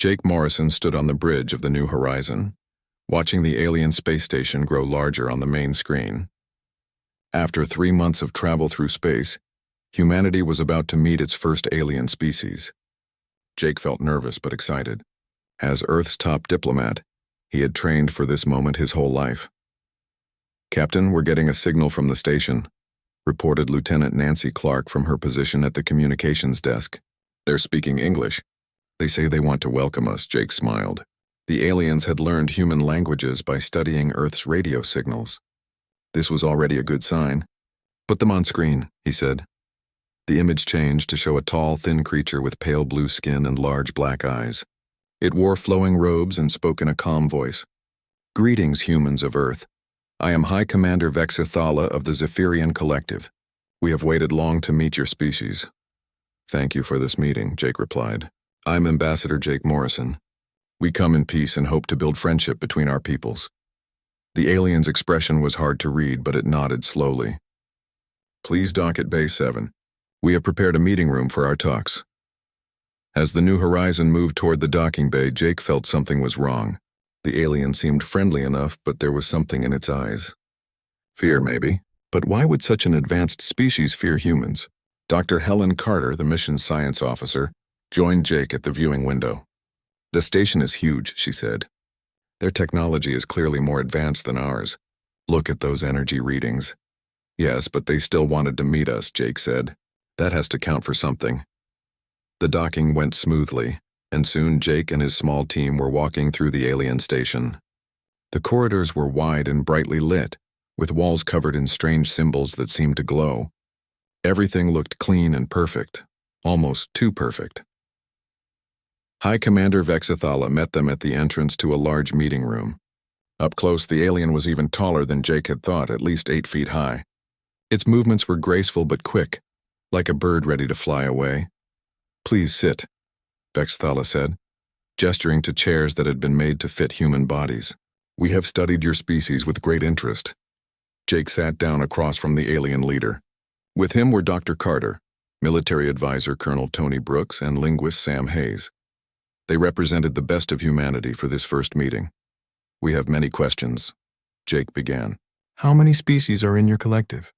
Jake Morrison stood on the bridge of the New Horizon, watching the alien space station grow larger on the main screen. After 3 months of travel through space, humanity was about to meet its first alien species. Jake felt nervous but excited. As Earth's top diplomat, he had trained for this moment his whole life. "Captain, we're getting a signal from the station," reported Lieutenant Nancy Clark from her position at the communications desk. "They're speaking English. They say they want to welcome us," Jake smiled. The aliens had learned human languages by studying Earth's radio signals. This was already a good sign. "Put them on screen," he said. The image changed to show a tall, thin creature with pale blue skin and large black eyes. It wore flowing robes and spoke in a calm voice. "Greetings, humans of Earth. I am High Commander Vexithala of the Zephyrian Collective. We have waited long to meet your species." "Thank you for this meeting," Jake replied. "I'm Ambassador Jake Morrison. We come in peace and hope to build friendship between our peoples." The alien's expression was hard to read, but it nodded slowly. "Please dock at Bay 7. We have prepared a meeting room for our talks." As the New Horizon moved toward the docking bay, Jake felt something was wrong. The alien seemed friendly enough, but there was something in its eyes. Fear, maybe. But why would such an advanced species fear humans? Dr. Helen Carter, the mission science officer, joined Jake at the viewing window. "The station is huge," she said. "Their technology is clearly more advanced than ours. Look at those energy readings." "Yes, but they still wanted to meet us," Jake said. "That has to count for something." The docking went smoothly, and soon Jake and his small team were walking through the alien station. The corridors were wide and brightly lit, with walls covered in strange symbols that seemed to glow. Everything looked clean and perfect, almost too perfect. High Commander Vexithala met them at the entrance to a large meeting room. Up close, the alien was even taller than Jake had thought, at least 8 feet high. Its movements were graceful but quick, like a bird ready to fly away. "Please sit," Vexithala said, gesturing to chairs that had been made to fit human bodies. "We have studied your species with great interest." Jake sat down across from the alien leader. With him were Dr. Carter, military advisor Colonel Tony Brooks, and linguist Sam Hayes. They represented the best of humanity for this first meeting. "We have many questions," Jake began. "How many species are in your collective?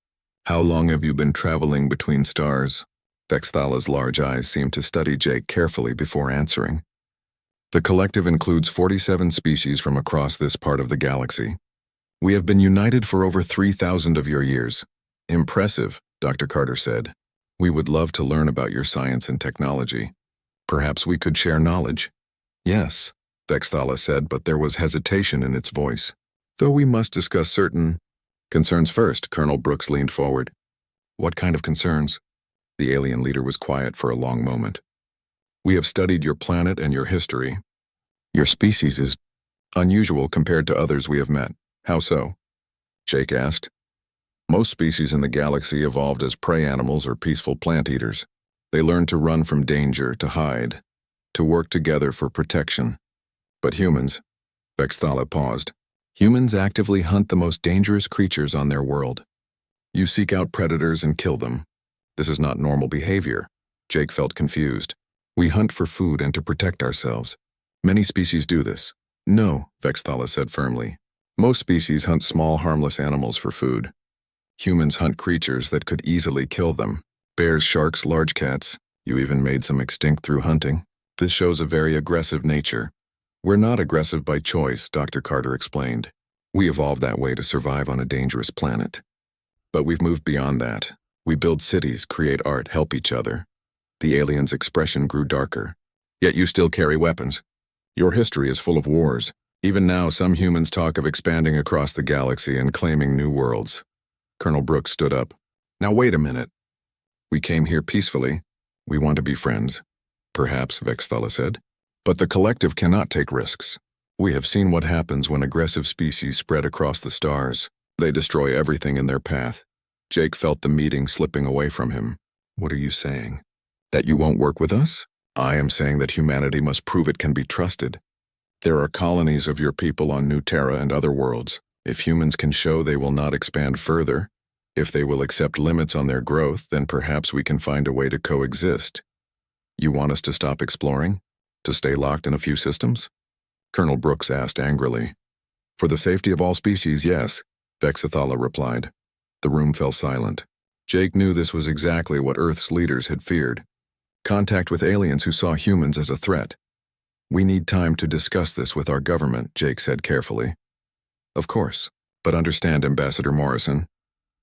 How long have you been traveling between stars?" Vexithala's large eyes seemed to study Jake carefully before answering. "The collective includes 47 species from across this part of the galaxy. We have been united for over 3,000 of your years." "Impressive," Dr. Carter said. "We would love to learn about your science and technology. Perhaps we could share knowledge." "Yes," Vexithala said, but there was hesitation in its voice. "Though we must discuss certain concerns first." Colonel Brooks leaned forward. "What kind of concerns?" The alien leader was quiet for a long moment. "We have studied your planet and your history. Your species is unusual compared to others we have met. How so?" Jake asked. "Most species in the galaxy evolved as prey animals or peaceful plant eaters. They learned to run from danger, to hide, to work together for protection. But humans," Vexithala paused, "humans actively hunt the most dangerous creatures on their world. You seek out predators and kill them. This is not normal behavior." Jake felt confused. "We hunt for food and to protect ourselves. Many species do this." "No," Vexithala said firmly. "Most species hunt small, harmless animals for food. Humans hunt creatures that could easily kill them. Bears, sharks, large cats. You even made some extinct through hunting. This shows a very aggressive nature." "We're not aggressive by choice," Dr. Carter explained. "We evolved that way to survive on a dangerous planet. But we've moved beyond that. We build cities, create art, help each other." The alien's expression grew darker. "Yet you still carry weapons. Your history is full of wars. Even now, some humans talk of expanding across the galaxy and claiming new worlds." Colonel Brooks stood up. "Now wait a minute. We came here peacefully. We want to be friends." "Perhaps," Vexithala said. "But the collective cannot take risks. We have seen what happens when aggressive species spread across the stars. They destroy everything in their path." Jake felt the meeting slipping away from him. "What are you saying? That you won't work with us?" "I am saying that humanity must prove it can be trusted. There are colonies of your people on New Terra and other worlds. If humans can show they will not expand further, if they will accept limits on their growth, then perhaps we can find a way to coexist. You want us to stop exploring?" To stay locked in a few systems? Colonel Brooks asked angrily. For the safety of all species, yes, Vexathala replied. The room fell silent. Jake knew this was exactly what Earth's leaders had feared. Contact with aliens who saw humans as a threat. We need time to discuss this with our government, Jake said carefully. Of course, but understand, Ambassador Morrison,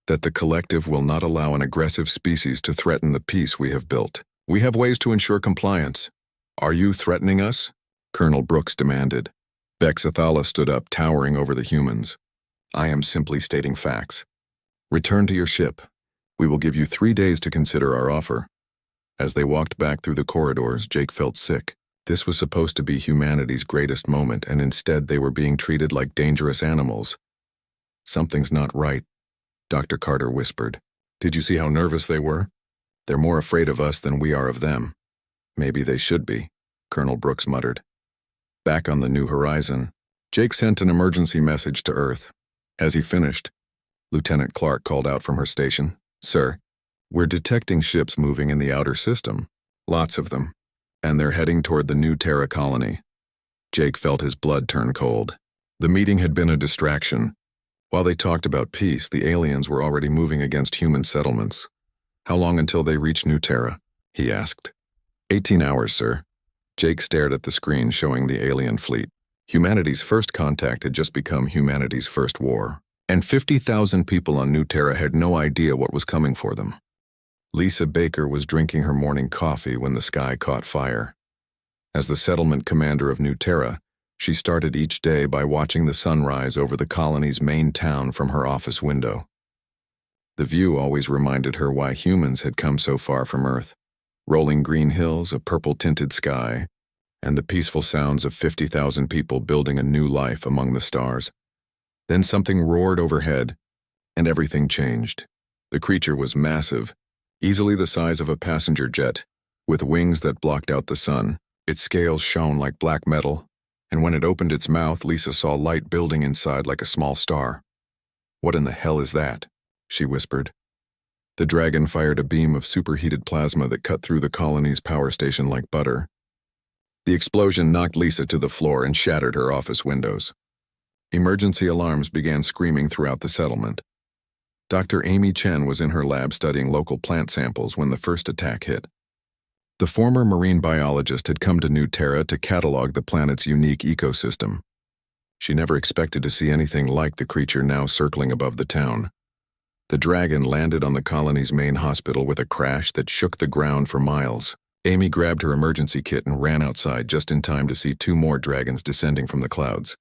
that the collective will not allow an aggressive species to threaten the peace we have built. We have ways to ensure compliance. Are you threatening us? Colonel Brooks demanded. Vexathala stood up, towering over the humans. I am simply stating facts. Return to your ship. We will give you 3 days to consider our offer. As they walked back through the corridors, Jake felt sick. This was supposed to be humanity's greatest moment, and instead they were being treated like dangerous animals. Something's not right, Dr. Carter whispered. Did you see how nervous they were? They're more afraid of us than we are of them. Maybe they should be, Colonel Brooks muttered. Back on the New Horizon, Jake sent an emergency message to Earth. As he finished, Lieutenant Clark called out from her station. Sir, we're detecting ships moving in the outer system. Lots of them. And they're heading toward the New Terra colony. Jake felt his blood turn cold. The meeting had been a distraction. While they talked about peace, the aliens were already moving against human settlements. How long until they reach New Terra? He asked. 18 hours, sir. Jake stared at the screen showing the alien fleet. Humanity's first contact had just become humanity's first war. And 50,000 people on New Terra had no idea what was coming for them. Lisa Baker was drinking her morning coffee when the sky caught fire. As the settlement commander of New Terra, she started each day by watching the sunrise over the colony's main town from her office window. The view always reminded her why humans had come so far from Earth. Rolling green hills, a purple-tinted sky, and the peaceful sounds of 50,000 people building a new life among the stars. Then something roared overhead, and everything changed. The creature was massive, easily the size of a passenger jet, with wings that blocked out the sun. Its scales shone like black metal, and when it opened its mouth, Lisa saw light building inside like a small star. What in the hell is that? She whispered. The dragon fired a beam of superheated plasma that cut through the colony's power station like butter. The explosion knocked Lisa to the floor and shattered her office windows. Emergency alarms began screaming throughout the settlement. Dr. Amy Chen was in her lab studying local plant samples when the first attack hit. The former marine biologist had come to New Terra to catalog the planet's unique ecosystem. She never expected to see anything like the creature now circling above the town. The dragon landed on the colony's main hospital with a crash that shook the ground for miles. Amy grabbed her emergency kit and ran outside just in time to see 2 more dragons descending from the clouds.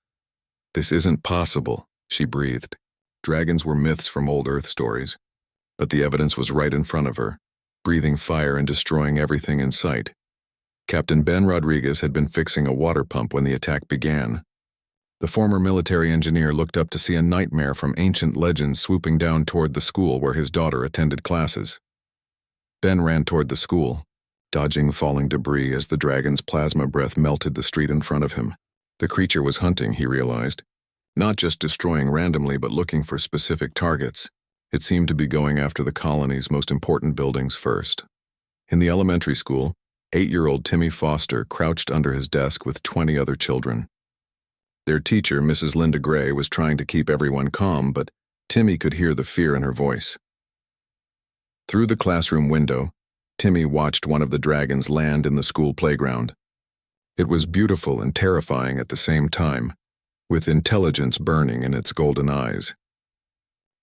This isn't possible, she breathed. Dragons were myths from old Earth stories, but the evidence was right in front of her, breathing fire and destroying everything in sight. Captain Ben Rodriguez had been fixing a water pump when the attack began. The former military engineer looked up to see a nightmare from ancient legends swooping down toward the school where his daughter attended classes. Ben ran toward the school, dodging falling debris as the dragon's plasma breath melted the street in front of him. The creature was hunting, he realized. Not just destroying randomly, but looking for specific targets. It seemed to be going after the colony's most important buildings first. In the elementary school, 8-year-old Timmy Foster crouched under his desk with 20 other children. Their teacher, Mrs. Linda Gray, was trying to keep everyone calm, but Timmy could hear the fear in her voice. Through the classroom window, Timmy watched one of the dragons land in the school playground. It was beautiful and terrifying at the same time, with intelligence burning in its golden eyes.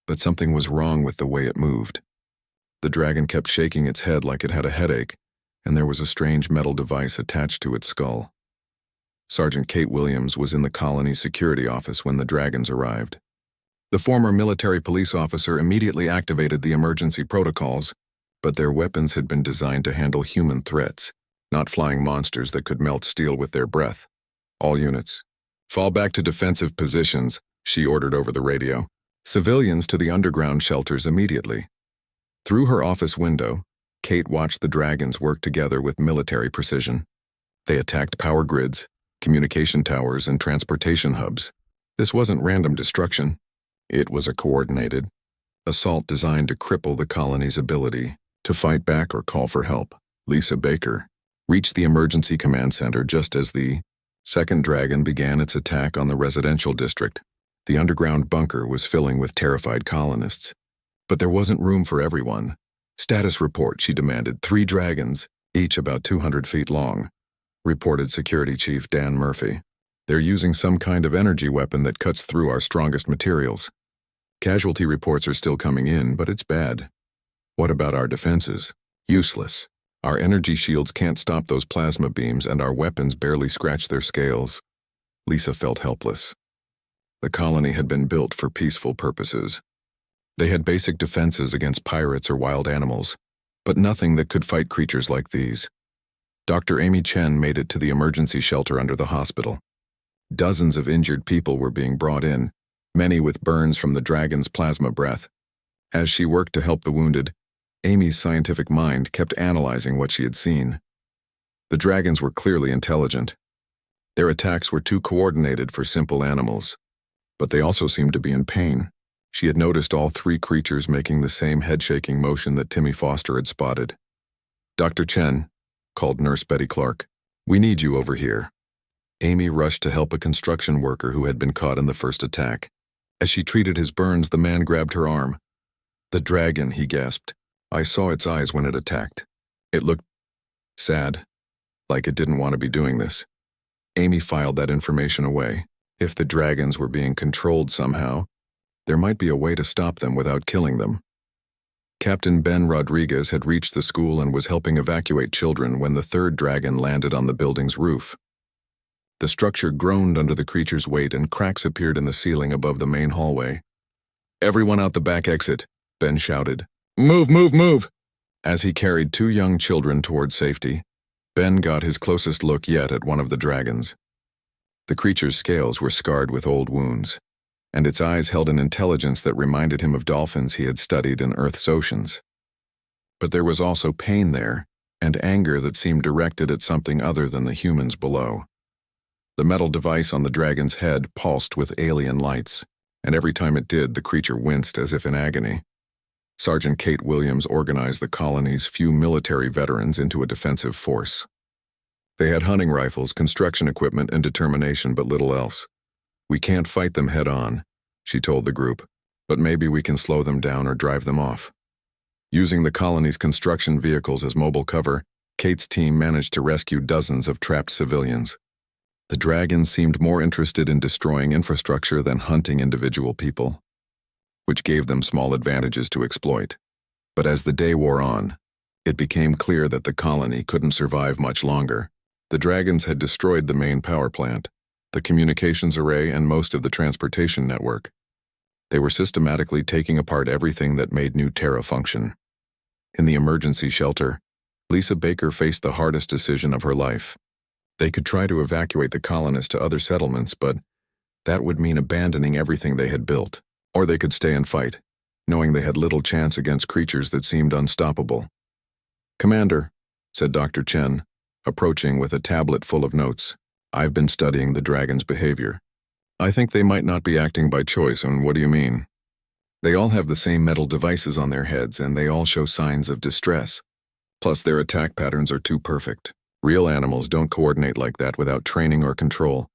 But something was wrong with the way it moved. The dragon kept shaking its head like it had a headache, and there was a strange metal device attached to its skull. Sergeant Kate Williams was in the colony's security office when the dragons arrived. The former military police officer immediately activated the emergency protocols, but their weapons had been designed to handle human threats, not flying monsters that could melt steel with their breath. All units, fall back to defensive positions, she ordered over the radio. Civilians to the underground shelters immediately. Through her office window, Kate watched the dragons work together with military precision. They attacked power grids, communication towers, and transportation hubs. This wasn't random destruction. It was a coordinated assault designed to cripple the colony's ability to fight back or call for help. Lisa Baker, reached the emergency command center just as the second dragon began its attack on the residential district. The underground bunker was filling with terrified colonists. But there wasn't room for everyone. "Status report," she demanded. "3 dragons, each about 200 feet long," reported Security Chief Dan Murphy. "They're using some kind of energy weapon that cuts through our strongest materials. Casualty reports are still coming in, but it's bad." "What about our defenses?" "Useless. Our energy shields can't stop those plasma beams, and our weapons barely scratch their scales." Lisa felt helpless. The colony had been built for peaceful purposes. They had basic defenses against pirates or wild animals, but nothing that could fight creatures like these. Dr. Amy Chen made it to the emergency shelter under the hospital. Dozens of injured people were being brought in, many with burns from the dragon's plasma breath. As she worked to help the wounded, Amy's scientific mind kept analyzing what she had seen. The dragons were clearly intelligent. Their attacks were too coordinated for simple animals, but they also seemed to be in pain. She had noticed all 3 creatures making the same head-shaking motion that Timmy Foster had spotted. "Dr. Chen," called Nurse Betty Clark, "we need you over here." Amy rushed to help a construction worker who had been caught in the first attack. As she treated his burns, the man grabbed her arm. "The dragon," he gasped. "I saw its eyes when it attacked. It looked sad, like it didn't want to be doing this." Amy filed that information away. If the dragons were being controlled somehow, there might be a way to stop them without killing them. Captain Ben Rodriguez had reached the school and was helping evacuate children when the 3rd dragon landed on the building's roof. The structure groaned under the creature's weight and cracks appeared in the ceiling above the main hallway. "Everyone out the back exit," Ben shouted. "Move, move, move!" As he carried 2 young children toward safety, Ben got his closest look yet at one of the dragons. The creature's scales were scarred with old wounds, and its eyes held an intelligence that reminded him of dolphins he had studied in Earth's oceans. But there was also pain there, and anger that seemed directed at something other than the humans below. The metal device on the dragon's head pulsed with alien lights, and every time it did, the creature winced as if in agony. Sergeant Kate Williams organized the colony's few military veterans into a defensive force. They had hunting rifles, construction equipment, and determination, but little else. "We can't fight them head-on," she told the group, "but maybe we can slow them down or drive them off." Using the colony's construction vehicles as mobile cover, Kate's team managed to rescue dozens of trapped civilians. The dragons seemed more interested in destroying infrastructure than hunting individual people, which gave them small advantages to exploit. But as the day wore on, it became clear that the colony couldn't survive much longer. The dragons had destroyed the main power plant, the communications array, and most of the transportation network. They were systematically taking apart everything that made New Terra function. In the emergency shelter, Lisa Baker faced the hardest decision of her life. They could try to evacuate the colonists to other settlements, but that would mean abandoning everything they had built. Or they could stay and fight, knowing they had little chance against creatures that seemed unstoppable. "Commander," said Dr. Chen, approaching with a tablet full of notes, "I've been studying the dragon's behavior. I think they might not be acting by choice, and what do you mean? They all have the same metal devices on their heads, and they all show signs of distress. Plus, their attack patterns are too perfect. Real animals don't coordinate like that without training or control."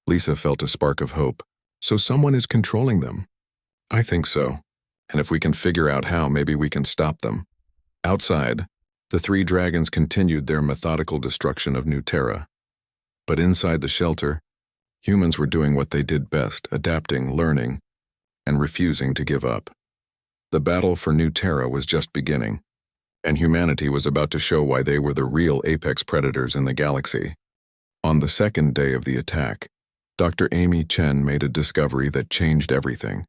Lisa felt a spark of hope. "So someone is controlling them?" "I think so. And if we can figure out how, maybe we can stop them." Outside, the 3 dragons continued their methodical destruction of New Terra. But inside the shelter, humans were doing what they did best, adapting, learning, and refusing to give up. The battle for New Terra was just beginning, and humanity was about to show why they were the real apex predators in the galaxy. On the 2nd day of the attack, Dr. Amy Chen made a discovery that changed everything.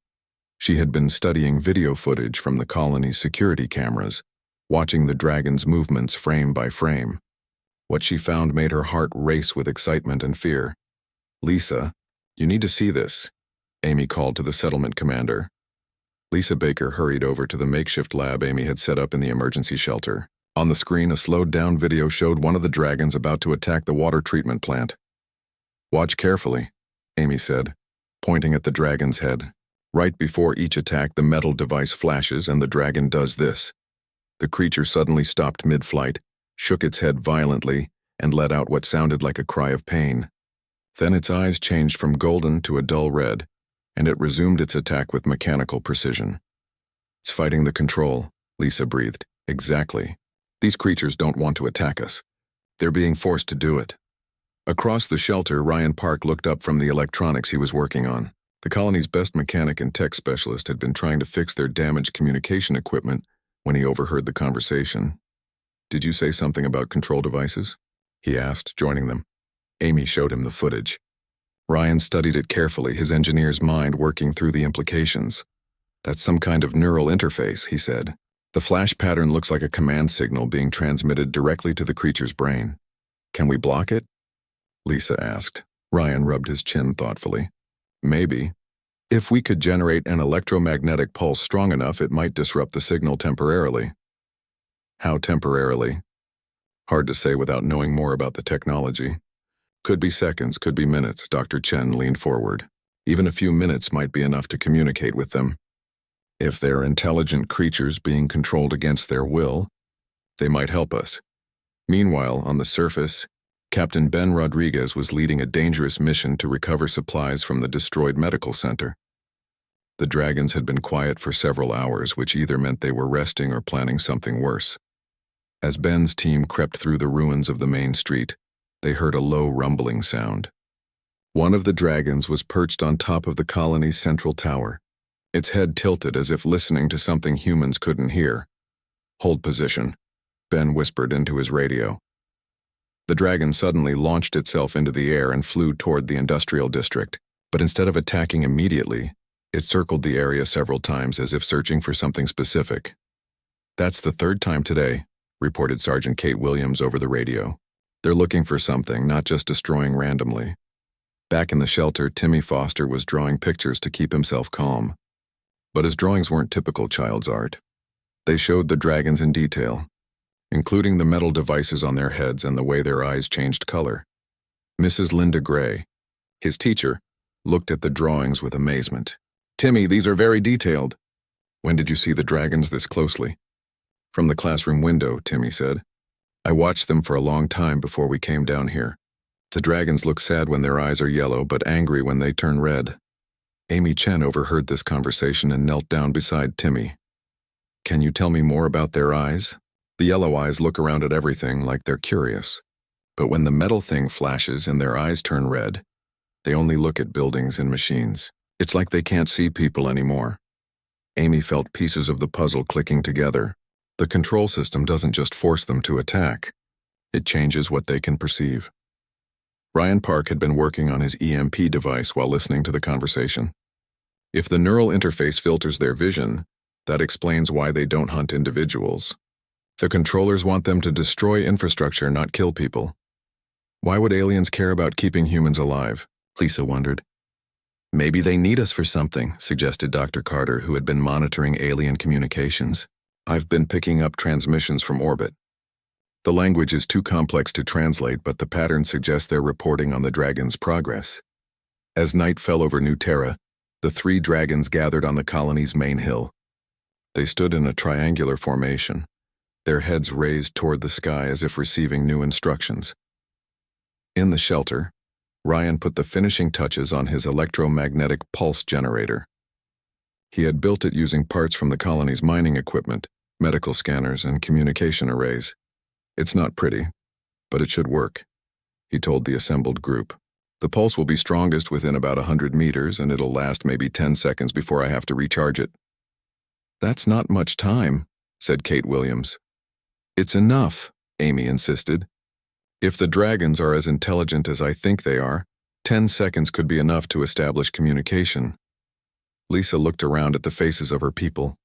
She had been studying video footage from the colony's security cameras, watching the dragon's movements frame by frame. What she found made her heart race with excitement and fear. "Lisa, you need to see this," Amy called to the settlement commander. Lisa Baker hurried over to the makeshift lab Amy had set up in the emergency shelter. On the screen, a slowed-down video showed one of the dragons about to attack the water treatment plant. "Watch carefully," Amy said, pointing at the dragon's head. Right before each attack, the metal device flashes and the dragon does this. The creature suddenly stopped mid-flight, shook its head violently, and let out what sounded like a cry of pain. Then its eyes changed from golden to a dull red, and it resumed its attack with mechanical precision. "It's fighting the control," Lisa breathed. "Exactly. These creatures don't want to attack us. They're being forced to do it." Across the shelter, Ryan Park looked up from the electronics he was working on. The colony's best mechanic and tech specialist had been trying to fix their damaged communication equipment when he overheard the conversation. "Did you say something about control devices?" he asked, joining them. Amy showed him the footage. Ryan studied it carefully, his engineer's mind working through the implications. "That's some kind of neural interface," he said. "The flash pattern looks like a command signal being transmitted directly to the creature's brain." "Can we block it?" Lisa asked. Ryan rubbed his chin thoughtfully. "Maybe. If we could generate an electromagnetic pulse strong enough, it might disrupt the signal temporarily." "How temporarily?" "Hard to say without knowing more about the technology. Could be seconds, could be minutes." Dr. Chen leaned forward. "Even a few minutes might be enough to communicate with them. If they're intelligent creatures being controlled against their will, they might help us." Meanwhile, on the surface, Captain Ben Rodriguez was leading a dangerous mission to recover supplies from the destroyed medical center. The dragons had been quiet for several hours, which either meant they were resting or planning something worse. As Ben's team crept through the ruins of the main street, they heard a low rumbling sound. One of the dragons was perched on top of the colony's central tower, its head tilted as if listening to something humans couldn't hear. "Hold position," Ben whispered into his radio. The dragon suddenly launched itself into the air and flew toward the industrial district, but instead of attacking immediately, it circled the area several times as if searching for something specific. "That's the third time today," reported Sergeant Kate Williams over the radio. "They're looking for something, not just destroying randomly." Back in the shelter, Timmy Foster was drawing pictures to keep himself calm. But his drawings weren't typical child's art. They showed the dragons in detail, including the metal devices on their heads and the way their eyes changed color. Mrs. Linda Gray, his teacher, looked at the drawings with amazement. "Timmy, these are very detailed." "When did you see the dragons this closely?" "From the classroom window," Timmy said. "I watched them for a long time before we came down here. The dragons look sad when their eyes are yellow, but angry when they turn red." Amy Chen overheard this conversation and knelt down beside Timmy. "Can you tell me more about their eyes? The yellow eyes look around at everything like they're curious. But when the metal thing flashes and their eyes turn red, they only look at buildings and machines. It's like they can't see people anymore." Amy felt pieces of the puzzle clicking together. The control system doesn't just force them to attack. It changes what they can perceive. Ryan Park had been working on his EMP device while listening to the conversation. If the neural interface filters their vision, that explains why they don't hunt individuals. The controllers want them to destroy infrastructure, not kill people. Why would aliens care about keeping humans alive? Lisa wondered. "Maybe they need us for something," suggested Dr. Carter, who had been monitoring alien communications. "I've been picking up transmissions from orbit. The language is too complex to translate, but the pattern suggests they're reporting on the dragon's progress." As night fell over New Terra, the three dragons gathered on the colony's main hill. They stood in a triangular formation, their heads raised toward the sky as if receiving new instructions. In the shelter, Ryan put the finishing touches on his electromagnetic pulse generator. He had built it using parts from the colony's mining equipment, medical scanners, and communication arrays. "It's not pretty, but it should work," he told the assembled group. "The pulse will be strongest within about 100 meters, and it'll last maybe 10 seconds before I have to recharge it." "That's not much time," said Kate Williams. "It's enough," Amy insisted. "If the dragons are as intelligent as I think they are, 10 seconds could be enough to establish communication." Lisa looked around at the faces of her people.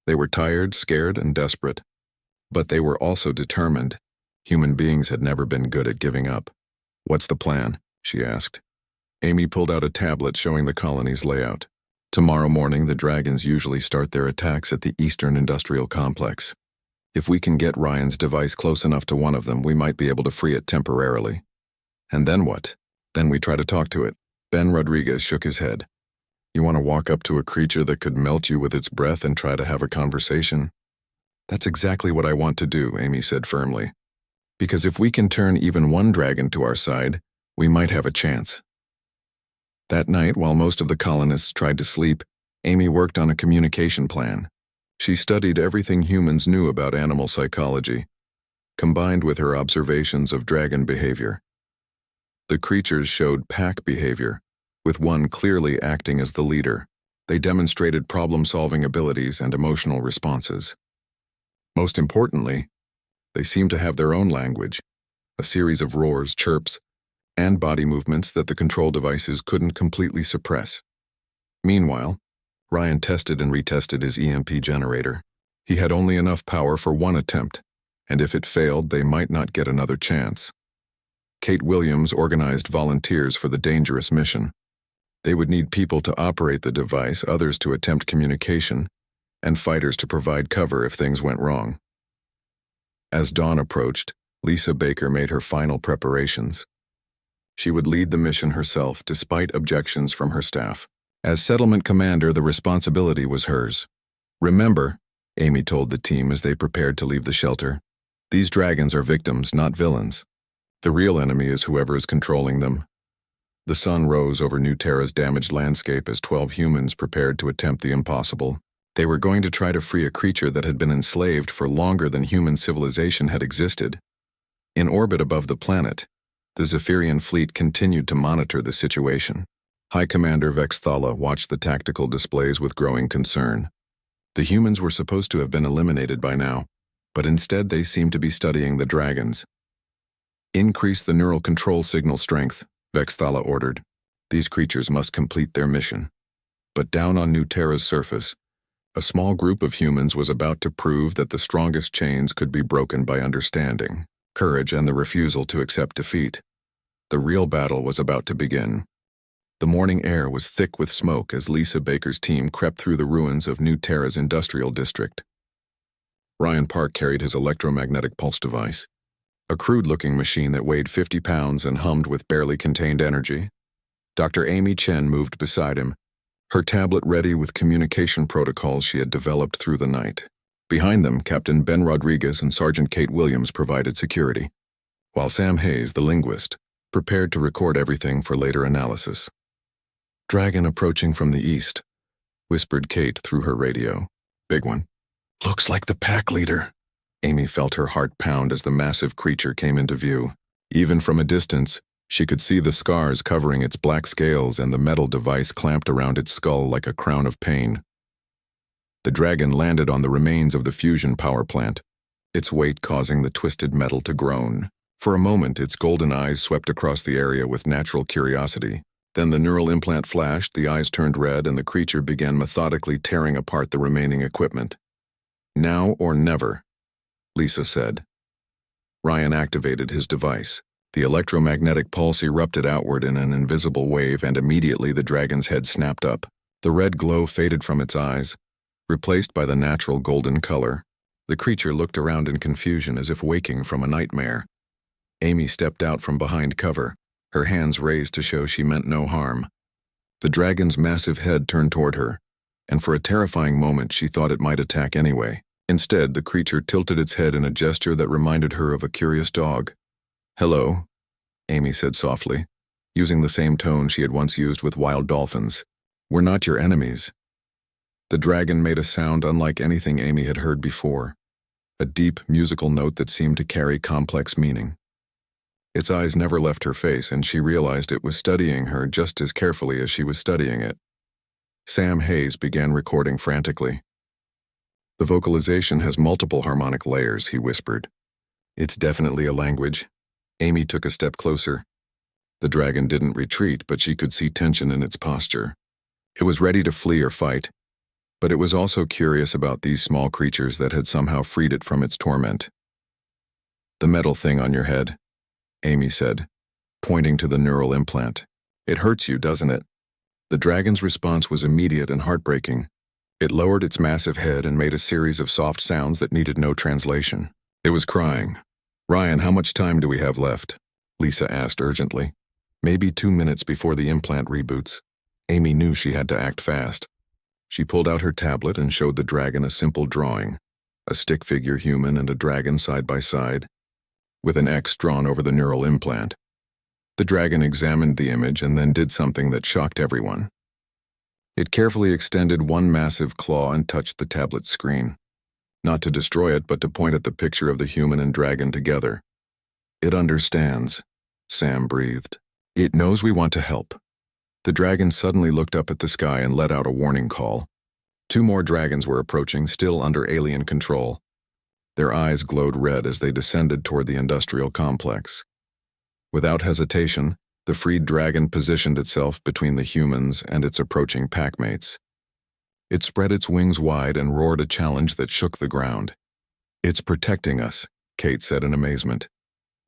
They were tired, scared, and desperate. But they were also determined. Human beings had never been good at giving up. "What's the plan?" she asked. Amy pulled out a tablet showing the colony's layout. "Tomorrow morning, the dragons usually start their attacks at the Eastern Industrial Complex. If we can get Ryan's device close enough to one of them, we might be able to free it temporarily." "And then what?" "Then we try to talk to it." Ben Rodriguez shook his head. "You want to walk up to a creature that could melt you with its breath and try to have a conversation?" "That's exactly what I want to do," Amy said firmly. Because if we can turn even one dragon to our side, we might have a chance. That night, while most of the colonists tried to sleep, Amy worked on a communication plan. She studied everything humans knew about animal psychology, combined with her observations of dragon behavior. The creatures showed pack behavior, with one clearly acting as the leader. They demonstrated problem-solving abilities and emotional responses. Most importantly, they seemed to have their own language, a series of roars, chirps, and body movements that the control devices couldn't completely suppress. Meanwhile, Ryan tested and retested his EMP generator. He had only enough power for one attempt, and if it failed, they might not get another chance. Kate Williams organized volunteers for the dangerous mission. They would need people to operate the device, others to attempt communication, and fighters to provide cover if things went wrong. As dawn approached, Lisa Baker made her final preparations. She would lead the mission herself, despite objections from her staff. As settlement commander, the responsibility was hers. Remember, Amy told the team as they prepared to leave the shelter, these dragons are victims, not villains. The real enemy is whoever is controlling them. The sun rose over New Terra's damaged landscape as 12 humans prepared to attempt the impossible. They were going to try to free a creature that had been enslaved for longer than human civilization had existed. In orbit above the planet, the Zephyrian fleet continued to monitor the situation. High Commander Vex Thala watched the tactical displays with growing concern. The humans were supposed to have been eliminated by now, but instead they seemed to be studying the dragons. Increase the neural control signal strength, Vex Thala ordered. These creatures must complete their mission. But down on New Terra's surface, a small group of humans was about to prove that the strongest chains could be broken by understanding, courage, and the refusal to accept defeat. The real battle was about to begin. The morning air was thick with smoke as Lisa Baker's team crept through the ruins of New Terra's industrial district. Ryan Park carried his electromagnetic pulse device, a crude-looking machine that weighed 50 pounds and hummed with barely contained energy. Dr. Amy Chen moved beside him, her tablet ready with communication protocols she had developed through the night. Behind them, Captain Ben Rodriguez and Sergeant Kate Williams provided security, while Sam Hayes, the linguist, prepared to record everything for later analysis. "Dragon approaching from the east," whispered Kate through her radio. "Big one. Looks like the pack leader." Amy felt her heart pound as the massive creature came into view. Even from a distance, she could see the scars covering its black scales and the metal device clamped around its skull like a crown of pain. The dragon landed on the remains of the fusion power plant, its weight causing the twisted metal to groan. For a moment, its golden eyes swept across the area with natural curiosity. Then the neural implant flashed, the eyes turned red, and the creature began methodically tearing apart the remaining equipment. "Now or never," Lisa said. Ryan activated his device. The electromagnetic pulse erupted outward in an invisible wave, and immediately the dragon's head snapped up. The red glow faded from its eyes, replaced by the natural golden color. The creature looked around in confusion as if waking from a nightmare. Amy stepped out from behind cover, her hands raised to show she meant no harm. The dragon's massive head turned toward her, and for a terrifying moment she thought it might attack anyway. Instead, the creature tilted its head in a gesture that reminded her of a curious dog. "Hello," Amy said softly, using the same tone she had once used with wild dolphins. "We're not your enemies." The dragon made a sound unlike anything Amy had heard before, a deep, musical note that seemed to carry complex meaning. Its eyes never left her face, and she realized it was studying her just as carefully as she was studying it. Sam Hayes began recording frantically. "The vocalization has multiple harmonic layers," he whispered. "It's definitely a language." Amy took a step closer. The dragon didn't retreat, but she could see tension in its posture. It was ready to flee or fight, but it was also curious about these small creatures that had somehow freed it from its torment. "The metal thing on your head," Amy said, pointing to the neural implant. "It hurts you, doesn't it?" The dragon's response was immediate and heartbreaking. It lowered its massive head and made a series of soft sounds that needed no translation. It was crying. "Ryan, how much time do we have left?" Lisa asked urgently. "Maybe 2 minutes before the implant reboots." Amy knew she had to act fast. She pulled out her tablet and showed the dragon a simple drawing, a stick figure human and a dragon side by side. with an X drawn over the neural implant. The dragon examined the image and then did something that shocked everyone. It carefully extended one massive claw and touched the tablet screen. Not to destroy it, but to point at the picture of the human and dragon together. "It understands," Sam breathed. "It knows we want to help." The dragon suddenly looked up at the sky and let out a warning call. 2 more dragons were approaching, still under alien control. Their eyes glowed red as they descended toward the industrial complex. Without hesitation, the freed dragon positioned itself between the humans and its approaching packmates. It spread its wings wide and roared a challenge that shook the ground. "It's protecting us," Kate said in amazement.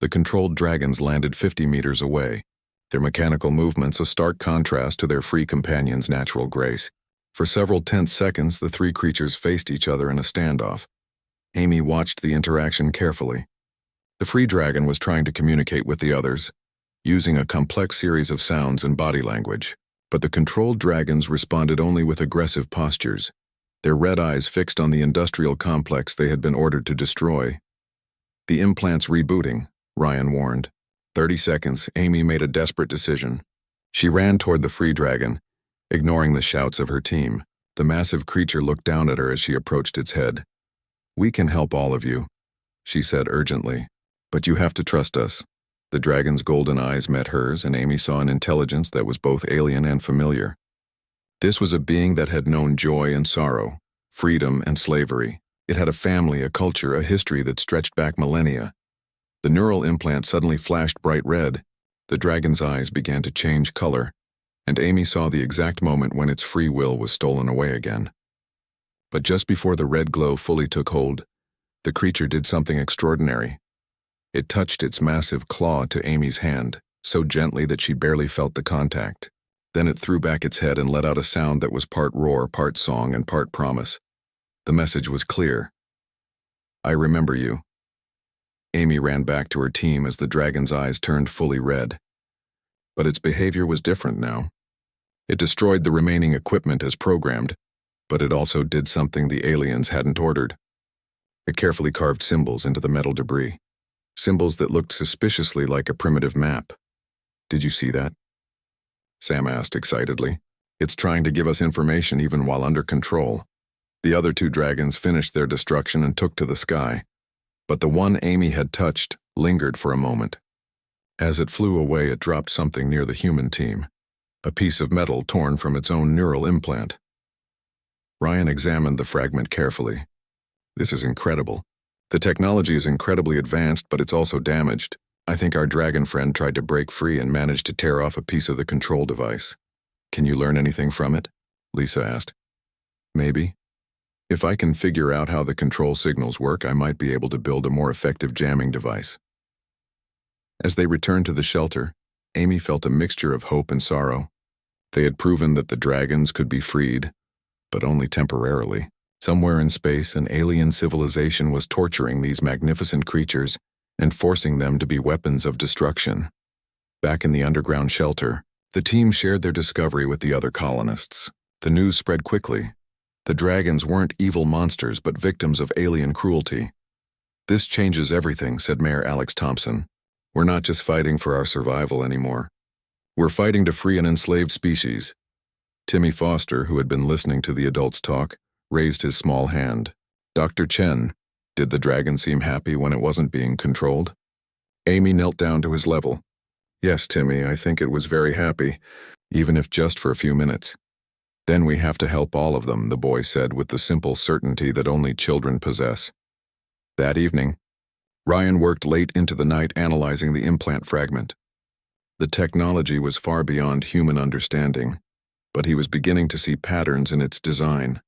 The controlled dragons landed 50 meters away, their mechanical movements a stark contrast to their free companions' natural grace. For several tense seconds, the 3 creatures faced each other in a standoff. Amy watched the interaction carefully. The free dragon was trying to communicate with the others, using a complex series of sounds and body language. But the controlled dragons responded only with aggressive postures, their red eyes fixed on the industrial complex they had been ordered to destroy. "The implant's rebooting," Ryan warned. 30 seconds, Amy made a desperate decision. She ran toward the free dragon, ignoring the shouts of her team. The massive creature looked down at her as she approached its head. "We can help all of you," she said urgently. "But you have to trust us." The dragon's golden eyes met hers, and Amy saw an intelligence that was both alien and familiar. This was a being that had known joy and sorrow, freedom and slavery. It had a family, a culture, a history that stretched back millennia. The neural implant suddenly flashed bright red. The dragon's eyes began to change color, and Amy saw the exact moment when its free will was stolen away again. But just before the red glow fully took hold, the creature did something extraordinary. It touched its massive claw to Amy's hand, so gently that she barely felt the contact. Then it threw back its head and let out a sound that was part roar, part song, and part promise. The message was clear. "I remember you." Amy ran back to her team as the dragon's eyes turned fully red. But its behavior was different now. It destroyed the remaining equipment as programmed, but it also did something the aliens hadn't ordered. It carefully carved symbols into the metal debris. Symbols that looked suspiciously like a primitive map. "Did you see that?" Sam asked excitedly. "It's trying to give us information even while under control." The other 2 dragons finished their destruction and took to the sky. But the one Amy had touched lingered for a moment. As it flew away, it dropped something near the human team. A piece of metal torn from its own neural implant. Ryan examined the fragment carefully. "This is incredible. The technology is incredibly advanced, but it's also damaged. I think our dragon friend tried to break free and managed to tear off a piece of the control device. Can you learn anything from it?" Lisa asked. "Maybe. If I can figure out how the control signals work, I might be able to build a more effective jamming device." As they returned to the shelter, Amy felt a mixture of hope and sorrow. They had proven that the dragons could be freed, but only temporarily. Somewhere in space, an alien civilization was torturing these magnificent creatures and forcing them to be weapons of destruction. Back in the underground shelter, the team shared their discovery with the other colonists. The news spread quickly. The dragons weren't evil monsters, but victims of alien cruelty. "This changes everything," said Mayor Alex Thompson. "We're not just fighting for our survival anymore. We're fighting to free an enslaved species." Timmy Foster, who had been listening to the adults talk, raised his small hand. "Dr. Chen, did the dragon seem happy when it wasn't being controlled?" Amy knelt down to his level. "Yes, Timmy, I think it was very happy, even if just for a few minutes." "Then we have to help all of them," the boy said with the simple certainty that only children possess. That evening, Ryan worked late into the night analyzing the implant fragment. The technology was far beyond human understanding, but he was beginning to see patterns in its design.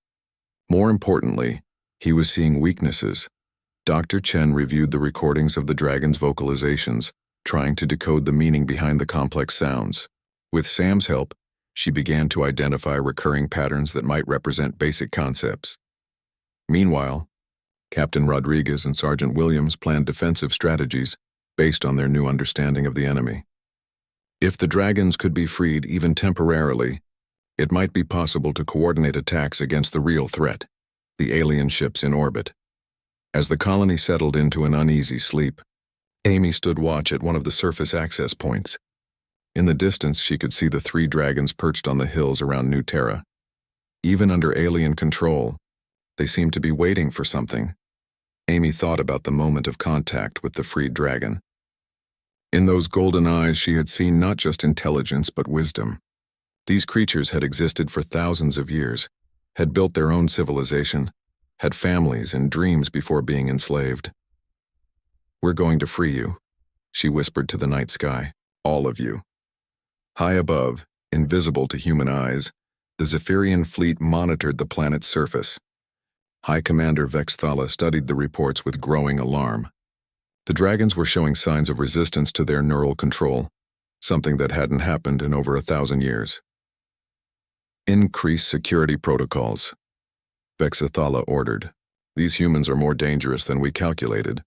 More importantly, he was seeing weaknesses. Dr. Chen reviewed the recordings of the dragon's vocalizations, trying to decode the meaning behind the complex sounds. With Sam's help, she began to identify recurring patterns that might represent basic concepts. Meanwhile, Captain Rodriguez and Sergeant Williams planned defensive strategies based on their new understanding of the enemy. If the dragons could be freed even temporarily, it might be possible to coordinate attacks against the real threat, the alien ships in orbit. As the colony settled into an uneasy sleep, Amy stood watch at one of the surface access points. In the distance, she could see the 3 dragons perched on the hills around New Terra. Even under alien control, they seemed to be waiting for something. Amy thought about the moment of contact with the freed dragon. In those golden eyes, she had seen not just intelligence but wisdom. These creatures had existed for thousands of years, had built their own civilization, had families and dreams before being enslaved. "We're going to free you," she whispered to the night sky, "all of you." High above, invisible to human eyes, the Zephyrian fleet monitored the planet's surface. High Commander Vexthala studied the reports with growing alarm. The dragons were showing signs of resistance to their neural control, something that hadn't happened in over 1,000 years. "Increase security protocols," Vexthala ordered. "These humans are more dangerous than we calculated."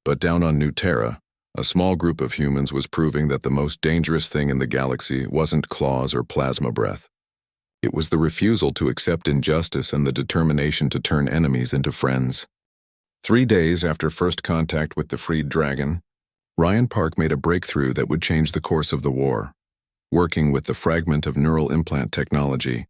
But down on New Terra, a small group of humans was proving that the most dangerous thing in the galaxy wasn't claws or plasma breath. It was the refusal to accept injustice and the determination to turn enemies into friends. 3 days after first contact with the freed dragon, Ryan Park made a breakthrough that would change the course of the war. Working with the fragment of neural implant technology,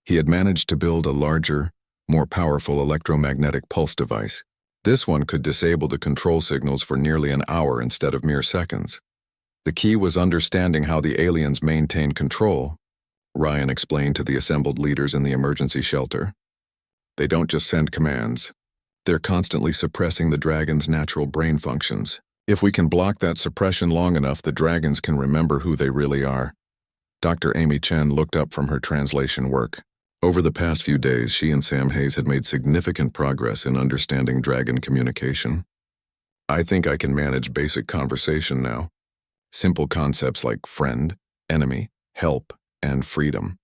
he had managed to build a larger, more powerful electromagnetic pulse device. This one could disable the control signals for nearly an hour instead of mere seconds. The key was understanding how the aliens maintain control, Ryan explained to the assembled leaders in the emergency shelter. "They don't just send commands. They're constantly suppressing the dragon's natural brain functions. If we can block that suppression long enough, the dragons can remember who they really are." Dr. Amy Chen looked up from her translation work. Over the past few days, she and Sam Hayes had made significant progress in understanding dragon communication. "I think I can manage basic conversation now. Simple concepts like friend, enemy, help, and freedom."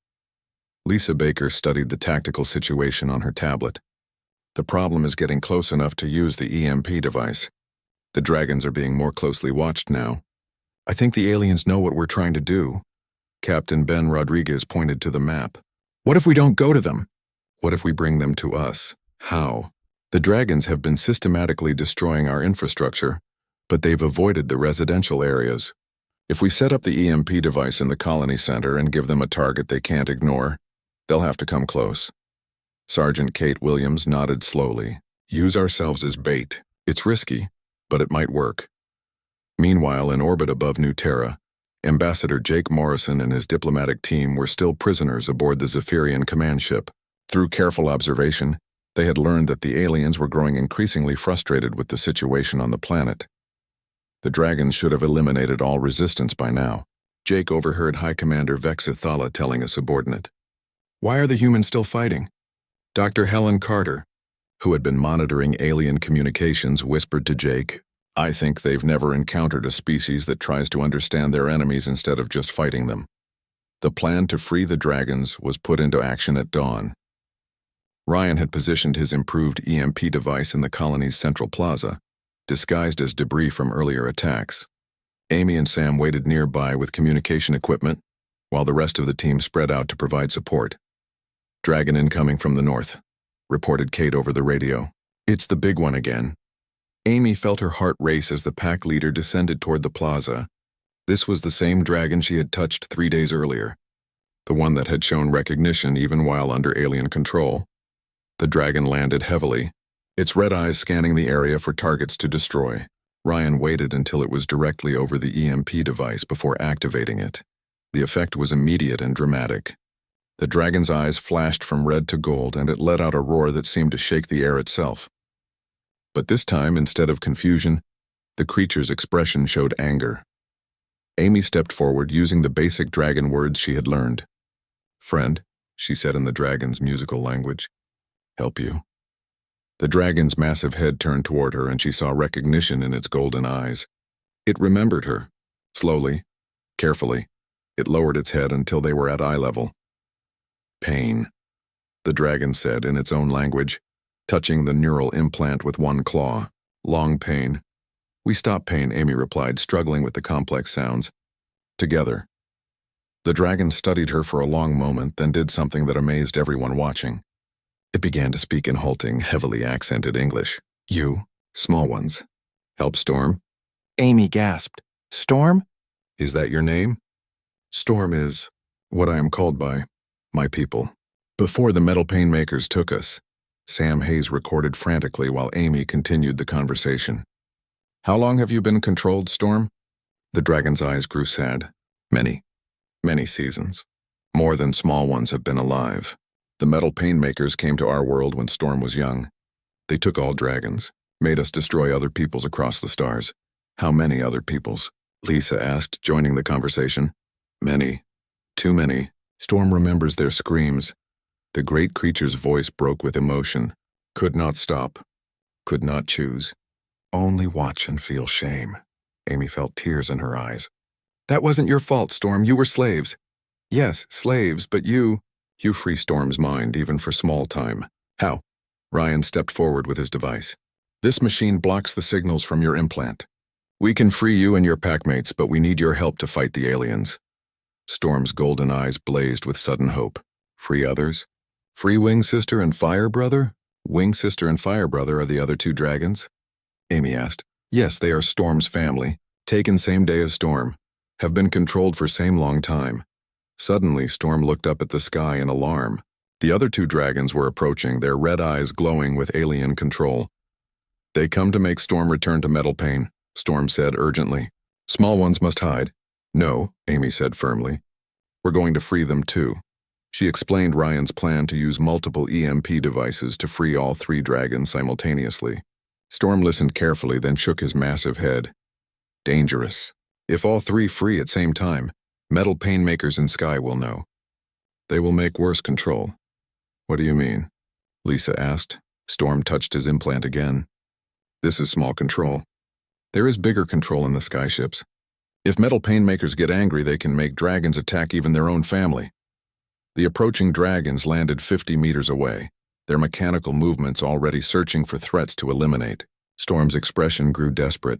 Lisa Baker studied the tactical situation on her tablet. "The problem is getting close enough to use the EMP device. The dragons are being more closely watched now. I think the aliens know what we're trying to do." Captain Ben Rodriguez pointed to the map. "What if we don't go to them? What if we bring them to us? How? The dragons have been systematically destroying our infrastructure, but they've avoided the residential areas. If we set up the EMP device in the colony center and give them a target they can't ignore, they'll have to come close." Sergeant Kate Williams nodded slowly. "Use ourselves as bait. It's risky, but it might work." Meanwhile, in orbit above New Terra, Ambassador Jake Morrison and his diplomatic team were still prisoners aboard the Zephyrian command ship. Through careful observation, they had learned that the aliens were growing increasingly frustrated with the situation on the planet. The dragons should have eliminated all resistance by now. Jake overheard High Commander Vexthala telling a subordinate. "Why are the humans still fighting?" Dr. Helen Carter, who had been monitoring alien communications, whispered to Jake, "I think they've never encountered a species that tries to understand their enemies instead of just fighting them." The plan to free the dragons was put into action at dawn. Ryan had positioned his improved EMP device in the colony's central plaza, disguised as debris from earlier attacks. Amy and Sam waited nearby with communication equipment, while the rest of the team spread out to provide support. "Dragon incoming from the north," reported Kate over the radio. "It's the big one again." Amy felt her heart race as the pack leader descended toward the plaza. This was the same dragon she had touched 3 days earlier, the one that had shown recognition even while under alien control. The dragon landed heavily, its red eyes scanning the area for targets to destroy. Ryan waited until it was directly over the EMP device before activating it. The effect was immediate and dramatic. The dragon's eyes flashed from red to gold, and it let out a roar that seemed to shake the air itself. But this time, instead of confusion, the creature's expression showed anger. Amy stepped forward using the basic dragon words she had learned. "Friend," she said in the dragon's musical language. "Help you." The dragon's massive head turned toward her, and she saw recognition in its golden eyes. It remembered her. Slowly, carefully, it lowered its head until they were at eye level. "Pain," the dragon said in its own language, touching the neural implant with one claw. "Long pain." "We stop pain," Amy replied, struggling with the complex sounds. "Together." The dragon studied her for a long moment, then did something that amazed everyone watching. It began to speak in halting, heavily accented English. "You, small ones, help Storm?" Amy gasped. Storm? Is that your name? Storm is what I am called by my people. Before the metal painmakers took us, Sam Hayes recorded frantically while Amy continued the conversation. How long have you been controlled, Storm? The dragon's eyes grew sad. Many seasons. More than small ones have been alive. The metal painmakers came to our world when Storm was young. They took all dragons, made us destroy other peoples across the stars. How many other peoples? Lisa asked, joining the conversation. Many. Too many. Storm remembers their screams. The great creature's voice broke with emotion. Could not stop. Could not choose. Only watch and feel shame. Amy felt tears in her eyes. That wasn't your fault, Storm. You were slaves. Yes, slaves, but you free Storm's mind, even for small time. How? Ryan stepped forward with his device. This machine blocks the signals from your implant. We can free you and your packmates, but we need your help to fight the aliens. Storm's golden eyes blazed with sudden hope. Free others? Free Wing Sister and Fire Brother? Wing Sister and Fire Brother are the other two dragons? Amy asked. Yes, they are Storm's family. Taken same day as Storm. Have been controlled for same long time. Suddenly, Storm looked up at the sky in alarm. The other two dragons were approaching, their red eyes glowing with alien control. They come to make Storm return to Metal Pain, Storm said urgently. Small ones must hide. No, Amy said firmly. We're going to free them too. She explained Ryan's plan to use multiple EMP devices to free all three dragons simultaneously. Storm listened carefully, then shook his massive head. Dangerous. If all three free at same time, metal painmakers in Sky will know. They will make worse control. What do you mean? Lisa asked. Storm touched his implant again. This is small control. There is bigger control in the skyships. If metal painmakers get angry, they can make dragons attack even their own family. The approaching dragons landed 50 meters away, their mechanical movements already searching for threats to eliminate. Storm's expression grew desperate.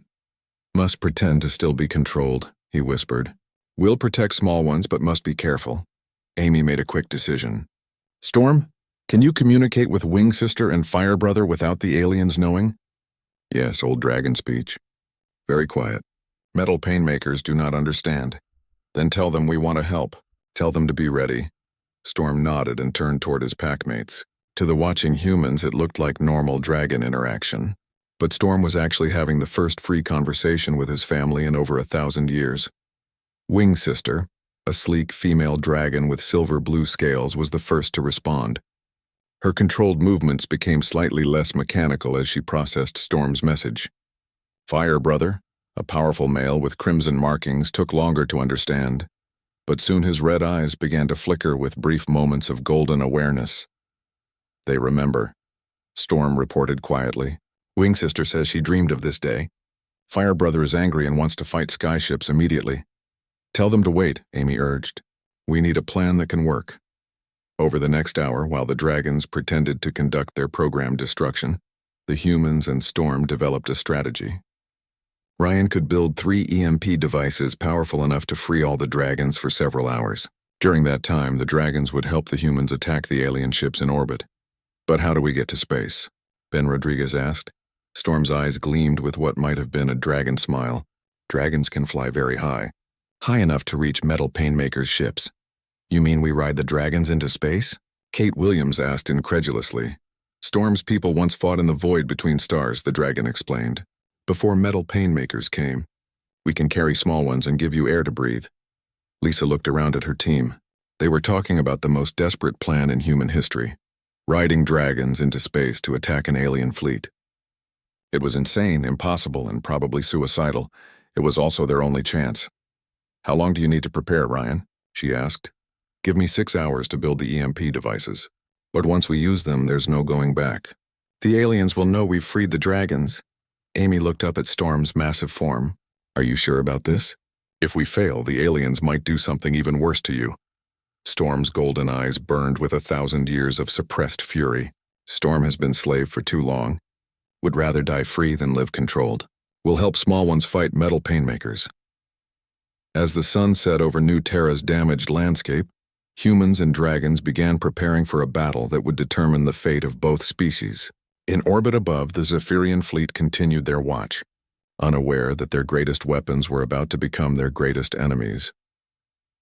Must pretend to still be controlled, he whispered. We'll protect small ones, but must be careful. Amy made a quick decision. Storm, can you communicate with Wing Sister and Fire Brother without the aliens knowing? Yes, old dragon speech. Very quiet. Metal painmakers do not understand. Then tell them we want to help. Tell them to be ready. Storm nodded and turned toward his packmates. To the watching humans, it looked like normal dragon interaction. But Storm was actually having the first free conversation with his family in over 1,000 years. Wing Sister, a sleek female dragon with silver-blue scales, was the first to respond. Her controlled movements became slightly less mechanical as she processed Storm's message. Fire Brother, a powerful male with crimson markings, took longer to understand, but soon his red eyes began to flicker with brief moments of golden awareness. They remember, Storm reported quietly. Wing Sister says she dreamed of this day. Fire Brother is angry and wants to fight skyships immediately. Tell them to wait, Amy urged. We need a plan that can work. Over the next hour, while the dragons pretended to conduct their programmed destruction, the humans and Storm developed a strategy. Ryan could build 3 EMP devices powerful enough to free all the dragons for several hours. During that time, the dragons would help the humans attack the alien ships in orbit. But how do we get to space? Ben Rodriguez asked. Storm's eyes gleamed with what might have been a dragon smile. Dragons can fly very high. High enough to reach metal painmakers' ships. You mean we ride the dragons into space? Kate Williams asked incredulously. Storm's people once fought in the void between stars, the dragon explained. Before metal painmakers came. We can carry small ones and give you air to breathe. Lisa looked around at her team. They were talking about the most desperate plan in human history. Riding dragons into space to attack an alien fleet. It was insane, impossible, and probably suicidal. It was also their only chance. How long do you need to prepare, Ryan? She asked. Give me 6 hours to build the EMP devices. But once we use them, there's no going back. The aliens will know we've freed the dragons. Amy looked up at Storm's massive form. Are you sure about this? If we fail, the aliens might do something even worse to you. Storm's golden eyes burned with 1,000 years of suppressed fury. Storm has been slave for too long. Would rather die free than live controlled. We'll help small ones fight metal painmakers. As the sun set over New Terra's damaged landscape, humans and dragons began preparing for a battle that would determine the fate of both species. In orbit above, the Zephyrian fleet continued their watch. unaware that their greatest weapons were about to become their greatest enemies.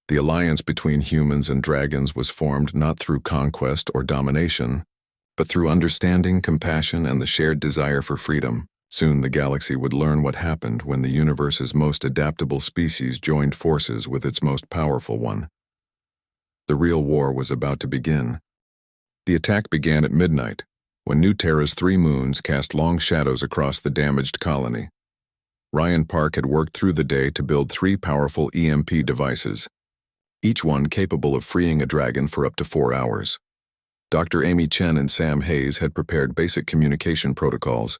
The alliance between humans and dragons was formed not through conquest or domination, but through understanding, compassion, and the shared desire for freedom. Soon the galaxy would learn what happened when the universe's most adaptable species joined forces with its most powerful one. The real war was about to begin. The attack began at midnight, when New Terra's 3 moons cast long shadows across the damaged colony. Ryan Park had worked through the day to build 3 powerful EMP devices, each one capable of freeing a dragon for up to 4 hours. Dr. Amy Chen and Sam Hayes had prepared basic communication protocols,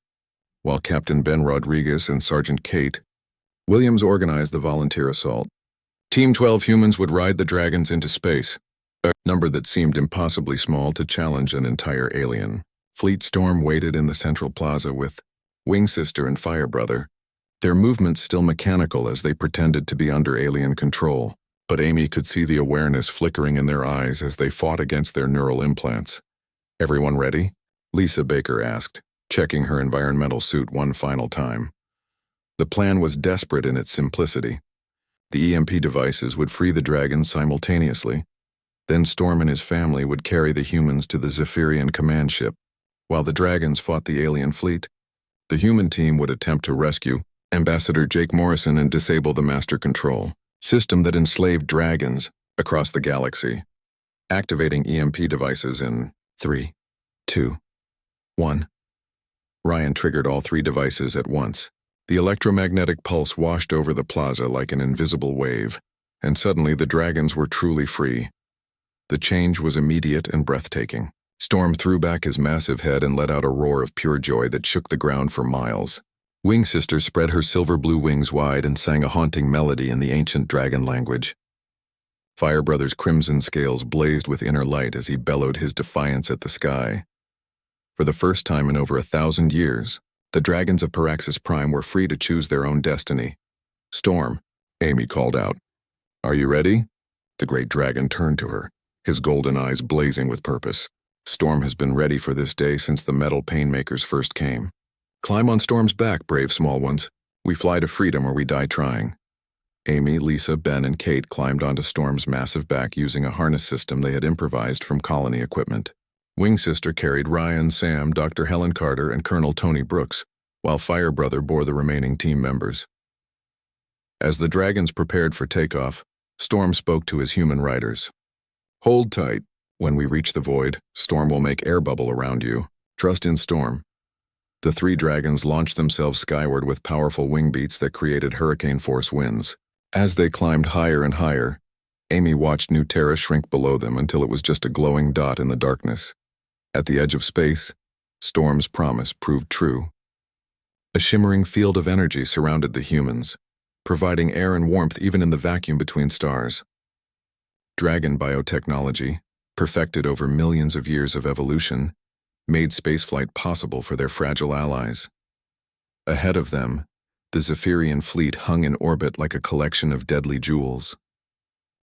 while Captain Ben Rodriguez and Sergeant Kate Williams organized the volunteer assault. Team 12 humans would ride the dragons into space, a number that seemed impossibly small to challenge an entire alien. Fleet Storm waited in the central plaza with Wing Sister and Fire Brother, their movements still mechanical as they pretended to be under alien control. But Amy could see the awareness flickering in their eyes as they fought against their neural implants. "Everyone ready?" Lisa Baker asked, checking her environmental suit one final time. The plan was desperate in its simplicity. The EMP devices would free the dragons simultaneously. Then Storm and his family would carry the humans to the Zephyrian command ship. While the dragons fought the alien fleet, the human team would attempt to rescue Ambassador Jake Morrison and disable the master control system that enslaved dragons across the galaxy. Activating EMP devices in 3, 2, 1. Ryan triggered all 3 devices at once. The electromagnetic pulse washed over the plaza like an invisible wave, and suddenly the dragons were truly free. The change was immediate and breathtaking. Storm threw back his massive head and let out a roar of pure joy that shook the ground for miles. Wing Sister spread her silver-blue wings wide and sang a haunting melody in the ancient dragon language. Fire Brother's crimson scales blazed with inner light as he bellowed his defiance at the sky. For the first time in over 1,000 years, the dragons of Paraxis Prime were free to choose their own destiny. "Storm," Amy called out. "Are you ready?" The great dragon turned to her, his golden eyes blazing with purpose. "Storm has been ready for this day since the metal painmakers first came. Climb on Storm's back, brave small ones. We fly to freedom or we die trying." Amy, Lisa, Ben, and Kate climbed onto Storm's massive back using a harness system they had improvised from colony equipment. Wing Sister carried Ryan, Sam, Dr. Helen Carter, and Colonel Tony Brooks, while Fire Brother bore the remaining team members. As the dragons prepared for takeoff, Storm spoke to his human riders. "Hold tight. When we reach the void, Storm will make air bubble around you. Trust in Storm." The 3 dragons launched themselves skyward with powerful wing beats that created hurricane-force winds. As they climbed higher and higher, Amy watched New Terra shrink below them until it was just a glowing dot in the darkness. At the edge of space, Storm's promise proved true. A shimmering field of energy surrounded the humans, providing air and warmth even in the vacuum between stars. Dragon biotechnology, perfected over millions of years of evolution, made spaceflight possible for their fragile allies. Ahead of them, the Zephyrian fleet hung in orbit like a collection of deadly jewels.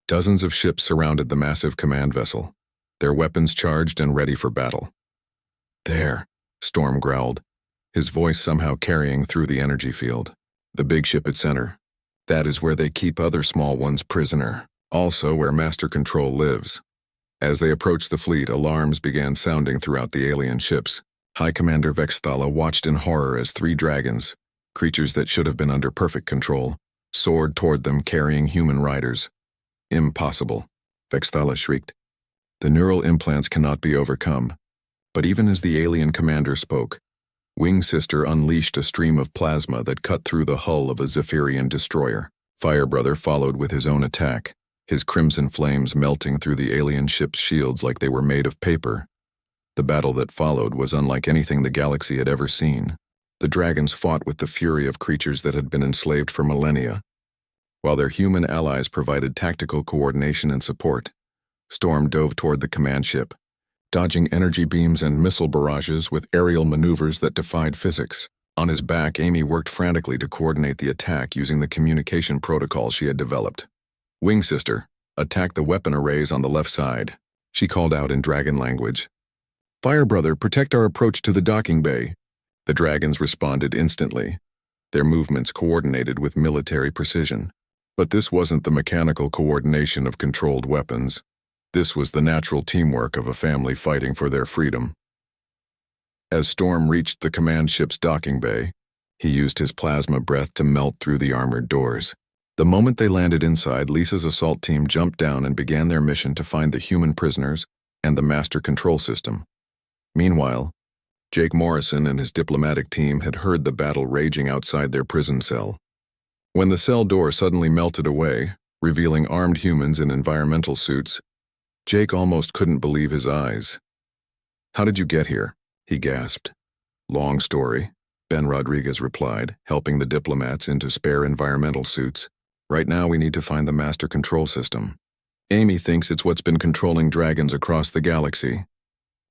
Dozens of ships surrounded the massive command vessel, their weapons charged and ready for battle. "There," Storm growled, his voice somehow carrying through the energy field. "The big ship at center. That is where they keep other small ones prisoner, also where Master Control lives." As they approached the fleet, alarms began sounding throughout the alien ships. High Commander Vexthala watched in horror as 3 dragons, creatures that should have been under perfect control, soared toward them carrying human riders. "Impossible," Vexthala shrieked. "The neural implants cannot be overcome." But even as the alien commander spoke, Wing Sister unleashed a stream of plasma that cut through the hull of a Zephyrian destroyer. Fire Brother followed with his own attack, his crimson flames melting through the alien ship's shields like they were made of paper. The battle that followed was unlike anything the galaxy had ever seen. The dragons fought with the fury of creatures that had been enslaved for millennia, while their human allies provided tactical coordination and support. Storm dove toward the command ship, dodging energy beams and missile barrages with aerial maneuvers that defied physics. On his back, Amy worked frantically to coordinate the attack using the communication protocol she had developed. "Wing Sister, attack the weapon arrays on the left side," she called out in dragon language. "Fire Brother, protect our approach to the docking bay." The dragons responded instantly. their movements coordinated with military precision. But this wasn't the mechanical coordination of controlled weapons. This was the natural teamwork of a family fighting for their freedom. As Storm reached the command ship's docking bay, he used his plasma breath to melt through the armored doors. The moment they landed inside, Lisa's assault team jumped down and began their mission to find the human prisoners and the master control system. Meanwhile, Jake Morrison and his diplomatic team had heard the battle raging outside their prison cell. When the cell door suddenly melted away, revealing armed humans in environmental suits, Jake almost couldn't believe his eyes. "How did you get here?" he gasped. "Long story," Ben Rodriguez replied, helping the diplomats into spare environmental suits. "Right now we need to find the master control system. Amy thinks it's what's been controlling dragons across the galaxy."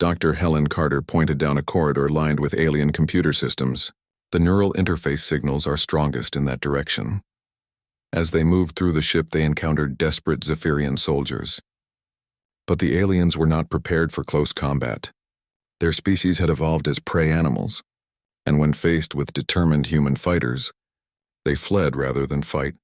Dr. Helen Carter pointed down a corridor lined with alien computer systems. The neural interface signals are strongest in that direction. As they moved through the ship, they encountered desperate Zephyrian soldiers. But the aliens were not prepared for close combat. Their species had evolved as prey animals, and when faced with determined human fighters, they fled rather than fight.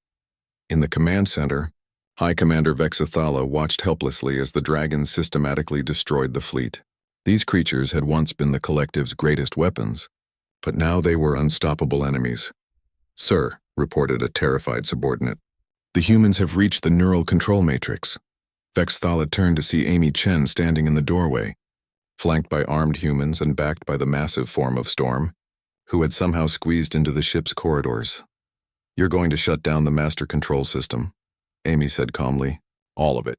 In the command center, High Commander Vexathala watched helplessly as the dragons systematically destroyed the fleet. These creatures had once been the collective's greatest weapons, but now they were unstoppable enemies. "Sir," reported a terrified subordinate, "the humans have reached the neural control matrix." Vexathala turned to see Amy Chen standing in the doorway, flanked by armed humans and backed by the massive form of Storm, who had somehow squeezed into the ship's corridors. "You're going to shut down the master control system," Amy said calmly. "All of it.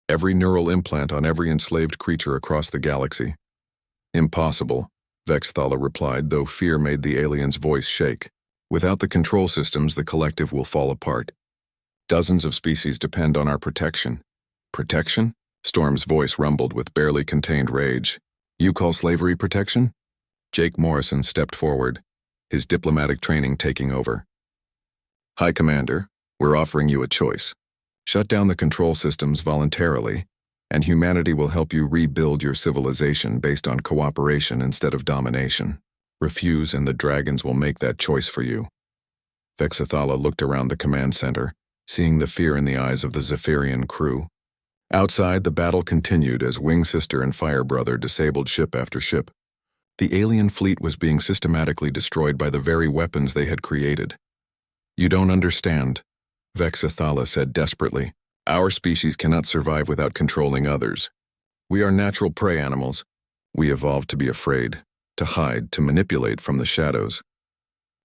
Every neural implant on every enslaved creature across the galaxy." "Impossible," Vexathala replied, though fear made the alien's voice shake. "Without the control systems, the collective will fall apart. Dozens of species depend on our protection." "Protection?" Storm's voice rumbled with barely contained rage. "You call slavery protection?" Jake Morrison stepped forward, his diplomatic training taking over. "High Commander, we're offering you a choice. Shut down the control systems voluntarily, and humanity will help you rebuild your civilization based on cooperation instead of domination. Refuse and the dragons will make that choice for you." Vexathala looked around the command center, seeing the fear in the eyes of the Zephyrian crew. Outside, the battle continued as Wing Sister and Fire Brother disabled ship after ship. The alien fleet was being systematically destroyed by the very weapons they had created. "You don't understand," Vexathala said desperately. "Our species cannot survive without controlling others. We are natural prey animals. We evolved to be afraid, to hide, to manipulate from the shadows."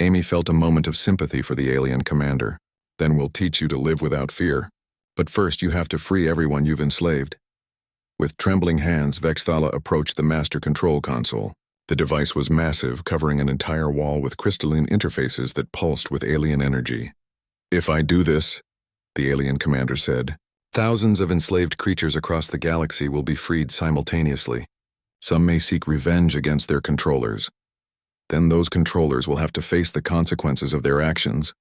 Amy felt a moment of sympathy for the alien commander. "Then we'll teach you to live without fear. But first you have to free everyone you've enslaved." With trembling hands, Vexathala approached the master control console. The device was massive, covering an entire wall with crystalline interfaces that pulsed with alien energy. "If I do this," the alien commander said, "thousands of enslaved creatures across the galaxy will be freed simultaneously. Some may seek revenge against their controllers. Then those controllers will have to face the consequences of their actions,"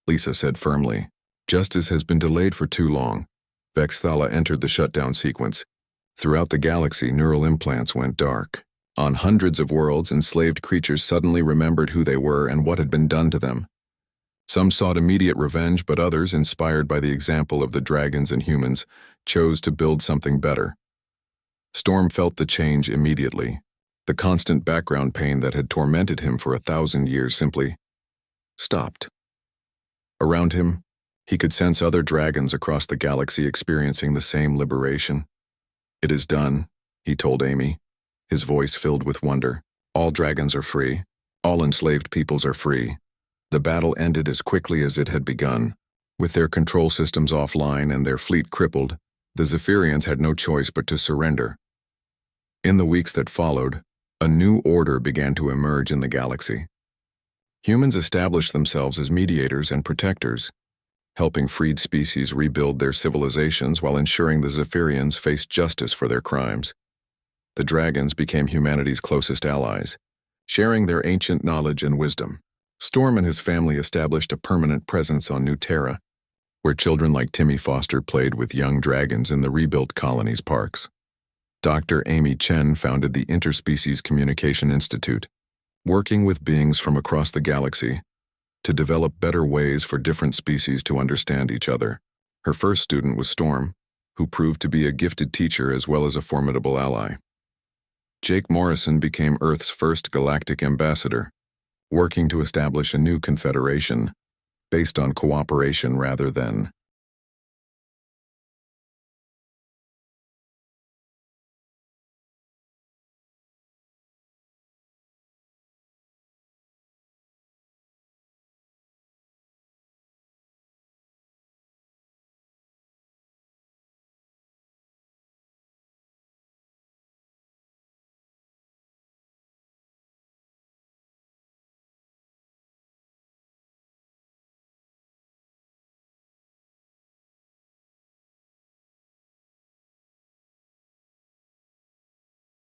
Lisa said firmly. "Justice has been delayed for too long." Vexathala entered the shutdown sequence. Throughout the galaxy, neural implants went dark. On hundreds of worlds, enslaved creatures suddenly remembered who they were and what had been done to them. Some sought immediate revenge, but others, inspired by the example of the dragons and humans, chose to build something better. Storm felt the change immediately. The constant background pain that had tormented him for 1,000 years simply stopped. Around him, he could sense other dragons across the galaxy experiencing the same liberation. "It is done," he told Amy, his voice filled with wonder. "All dragons are free. All enslaved peoples are free." The battle ended as quickly as it had begun. With their control systems offline and their fleet crippled, the Zephyrians had no choice but to surrender. In the weeks that followed, a new order began to emerge in the galaxy. Humans established themselves as mediators and protectors, helping freed species rebuild their civilizations while ensuring the Zephyrians faced justice for their crimes. The dragons became humanity's closest allies, sharing their ancient knowledge and wisdom. Storm and his family established a permanent presence on New Terra, where children like Timmy Foster played with young dragons in the rebuilt colony's parks. Dr. Amy Chen founded the Interspecies Communication Institute, working with beings from across the galaxy. to develop better ways for different species to understand each other. Her first student was Storm, who proved to be a gifted teacher as well as a formidable ally. Jake Morrison became Earth's first galactic ambassador, working to establish a new confederation based on cooperation rather than